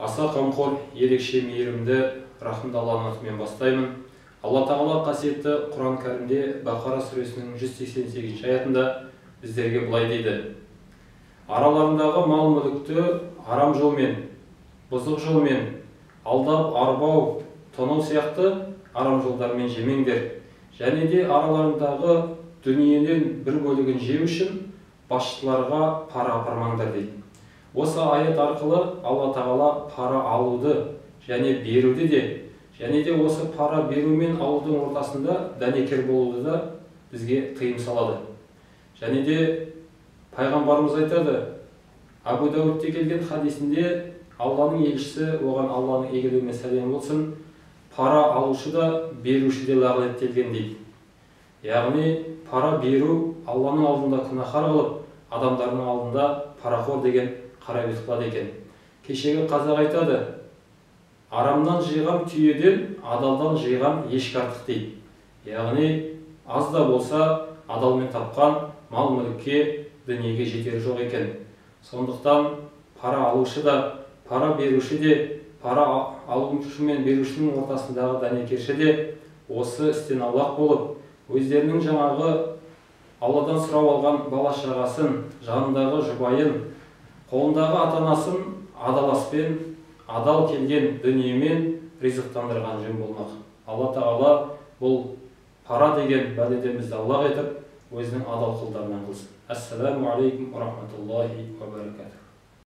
Аса қамқор, ерекше мейірімді, рахымды Алланың атымен бастаймын. Алла Тағала қасиетті Құран кәрімде Бақара сүресінің 188 аятында біздерге былай дейді: араларындағы мал-мүлікті арам жолмен, бұзық жолмен, алдап арбау, тонау сияқты арам жолдармен жемеңдер. Және де араларындағы дүниенен бір бөлігін жеу үшін басшыларға пара апармаңдар дейді. Осы аят арқылы Алла Тағала пара алуды және беруді және де осы пара беру мен алудың ортасында дәнекер болуды да бізге тыйым салады. Және де пайғамбарымыз айтады, Абу Дауудте келген хадисінде, Алланың елшісі, оған Алланың игілігі мен сәлемі болсын, пара алушы да беруші де лағнеттелген дейді. Яғни пара беру Алланың алдында күнәһар қылып, адамдардың алдында парақор деген қарабет қылады екен. Кешегі қазақ айтады, арамнан жиған түйеден адалдан жиған ешкі артық дейді. Яғни аз да болса адалмен тапқан мал-мүлікке, дүниеге жетері жоқ екен. Сондықтан пара алушы да, пара беруші де, пара алушы мен берушінің ортасындағы дәнекерші де осы істен аулақ болып, өздерінің жаңағы Алладан сұрап алған бала-шағасын, жанындағы жұбайын, қолындағы ата-анасын адаласпен, адал келген дүниемен ризықтандырған жөн болмақ. Алла Тағала бұл пара деген бәледен бізді аулақ етіп, өзінің адал құлдарынан қылсын. Ассаламу алейкум ва рахматуллахи ва баракатух.